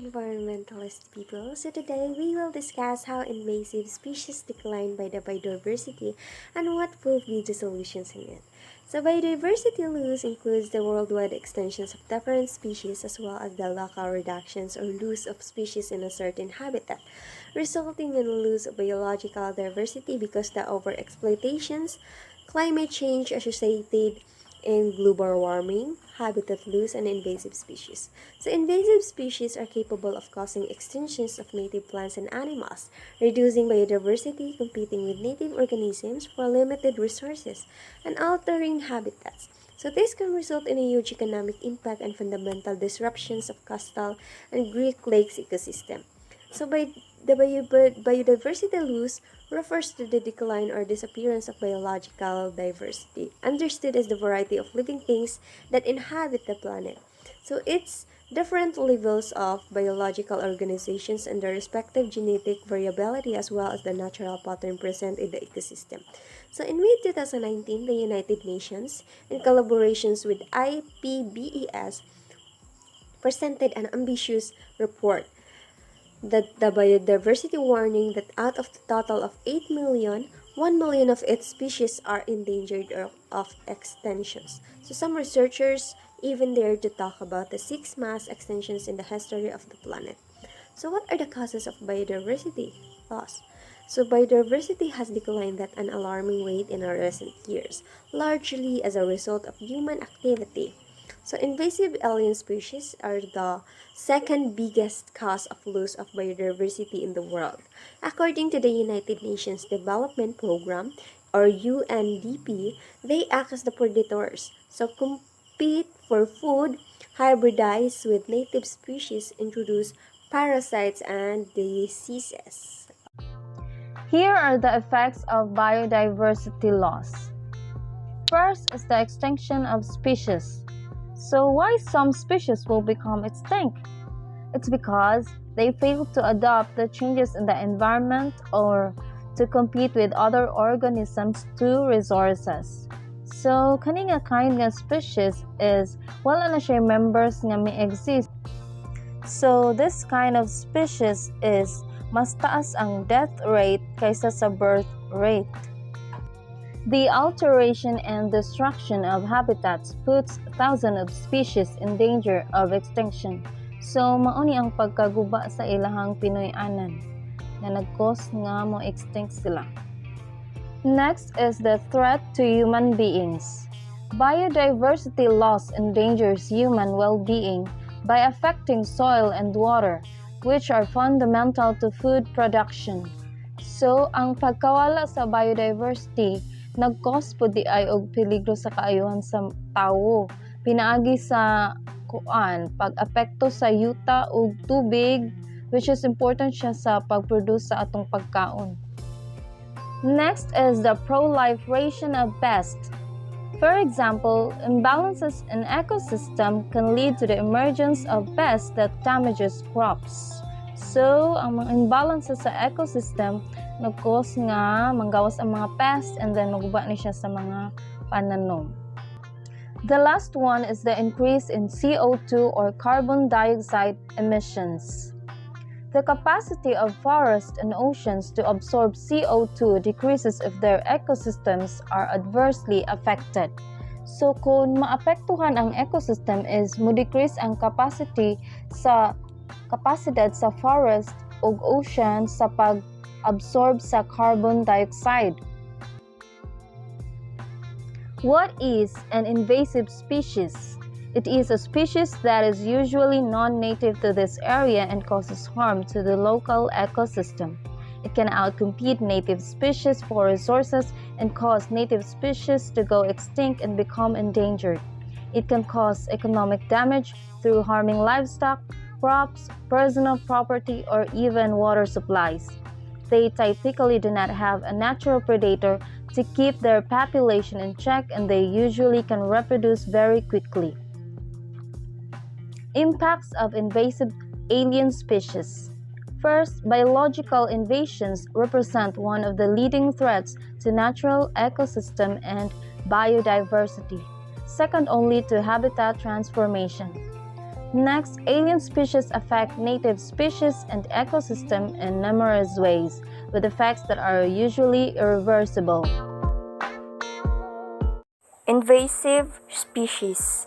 environmentalist people. So today we will discuss how invasive species decline by the biodiversity and what will be the solutions in it. So biodiversity loss includes the worldwide extinctions of different species as well as the local reductions or loss of species in a certain habitat, resulting in a loss of biological diversity because the overexploitations, climate change associated in global warming, habitat loss, and invasive species. So invasive species are capable of causing extinctions of native plants and animals, reducing biodiversity, competing with native organisms for limited resources, and altering habitats. So this can result in a huge economic impact and fundamental disruptions of coastal and Greek lakes ecosystem. So by the biodiversity loss refers to the decline or disappearance of biological diversity, understood as the variety of living things that inhabit the planet. So it's different levels of biological organizations and their respective genetic variability as well as the natural pattern present in the ecosystem. So in May 2019, the United Nations, in collaborations with IPBES, presented an ambitious report that the biodiversity warning that out of the total of 8 million, 1 million of its species are endangered or of extinctions. So some researchers even dare to talk about the 6 mass extinctions in the history of the planet. So what are the causes of biodiversity loss? So biodiversity has declined at an alarming rate in our recent years, largely as a result of human activity. So invasive alien species are the second biggest cause of loss of biodiversity in the world. According to the United Nations Development Program, or UNDP, they act as the predators. So compete for food, hybridize with native species, introduce parasites and diseases. Here are the effects of biodiversity loss. First is the extinction of species. So why some species will become extinct? It's because they fail to adapt the changes in the environment or to compete with other organisms to resources. So kaning nga kind nga species is wala na siya members nga may exist. So this kind of species is mas taas ang death rate kaysa sa birth rate. The alteration and destruction of habitats puts thousands of species in danger of extinction. So mauni ang pagkaguba sa ilahang Pinoy-anan na nag-cause nga mo extinct sila. Next is the threat to human beings. Biodiversity loss endangers human well-being by affecting soil and water, which are fundamental to food production. So, ang pagkawala sa biodiversity nag-cause po di ay og peligro sa kaayuhan sa tawo. Pinaagi sa pag-apekto sa yuta ug tubig, which is important siya sa pag-produce sa atong pagkaon. Next is the proliferation of pests. For example, imbalances in ecosystem can lead to the emergence of pests that damages crops. So, ang mga imbalances sa ecosystem nag-cause nga manggawas ang mga pests and then maguba ni siya sa mga pananom. The last one is the increase in CO2 or carbon dioxide emissions. The capacity of forests and oceans to absorb CO2 decreases if their ecosystems are adversely affected. So kung maapektuhan ang ecosystem is mo-decrease ang kapasidad sa forest ug ocean sa pag-absorb sa carbon dioxide. What is an invasive species? It is a species that is usually non-native to this area and causes harm to the local ecosystem. It can outcompete native species for resources and cause native species to go extinct and become endangered. It can cause economic damage through harming livestock, crops, personal property, or even water supplies. They typically do not have a natural predator to keep their population in check, and they usually can reproduce very quickly. Impacts of invasive alien species. First, biological invasions represent one of the leading threats to natural ecosystem and biodiversity, second only to habitat transformation. Next, alien species affect native species and ecosystem in numerous ways, with effects that are usually irreversible. Invasive species.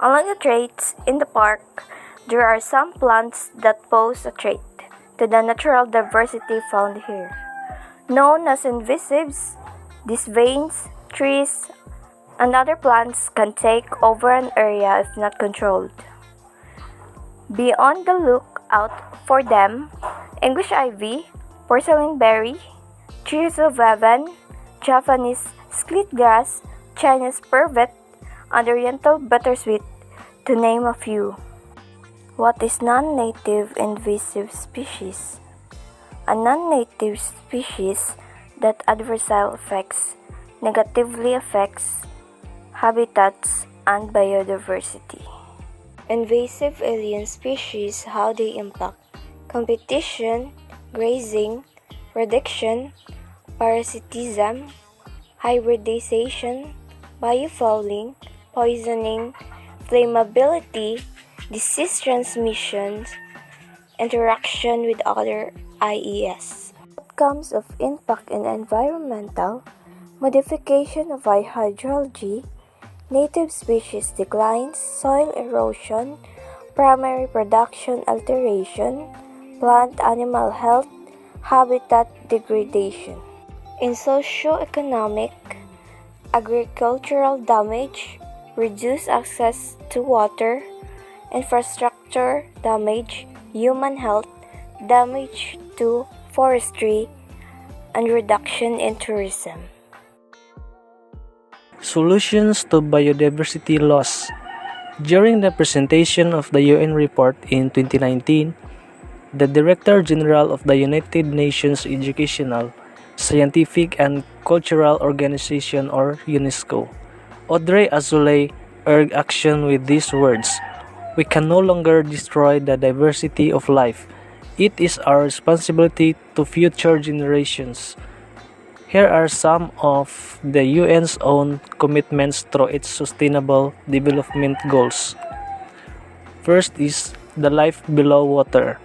Among the traits in the park, there are some plants that pose a threat to the natural diversity found here. Known as invasives, these vines, trees, and other plants can take over an area if not controlled. Be on the lookout for them: English ivy, porcelain berry, trees of heaven, Japanese splitgrass, Chinese purvet, and Oriental bittersweet, to name a few. What is non-native invasive species? A non-native species that adversely negatively affects habitats and biodiversity. Invasive alien species, how they impact competition, grazing, prediction, parasitism, hybridization, biofouling, poisoning, flammability, disease transmissions, interaction with other IES. Outcomes of impact in environmental, modification of hydrology, native species declines, soil erosion, primary production alteration, plant-animal health, habitat degradation. In socio-economic, agricultural damage, reduced access to water, infrastructure damage, human health, damage to forestry, and reduction in tourism. Solutions to biodiversity loss. During the presentation of the UN report in 2019, the Director General of the United Nations Educational, Scientific and Cultural Organization or UNESCO, Audrey Azoulay, urged action with these words: "We can no longer destroy the diversity of life. It is our responsibility to future generations." Here are some of the UN's own commitments through its Sustainable Development Goals. First is the life below water.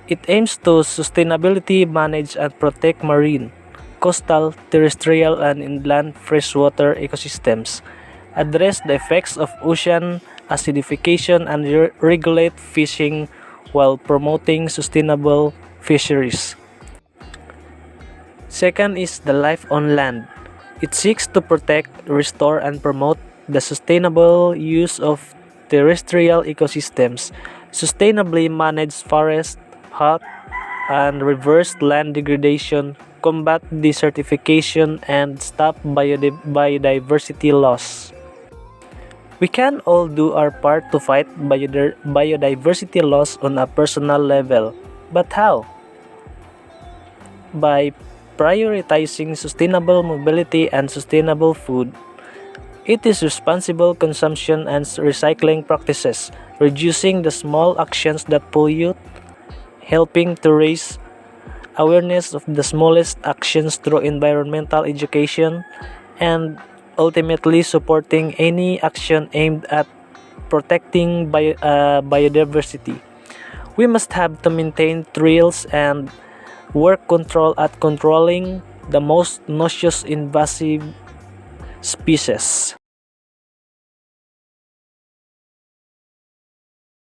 It aims to sustainability manage and protect marine, coastal, terrestrial, and inland freshwater ecosystems, address the effects of ocean acidification, and regulate fishing while promoting sustainable fisheries. Second is the life on land. It seeks to protect, restore, and promote the sustainable use of terrestrial ecosystems, sustainably manage forests, halt and reverse land degradation, combat desertification, and stop biodiversity loss. We can all do our part to fight biodiversity loss on a personal level. But how? By prioritizing sustainable mobility and sustainable food. It is responsible consumption and recycling practices, reducing the small actions that pollute, helping to raise awareness of the smallest actions through environmental education, and ultimately supporting any action aimed at protecting biodiversity. We must have to maintain trails and work at controlling the most noxious invasive species.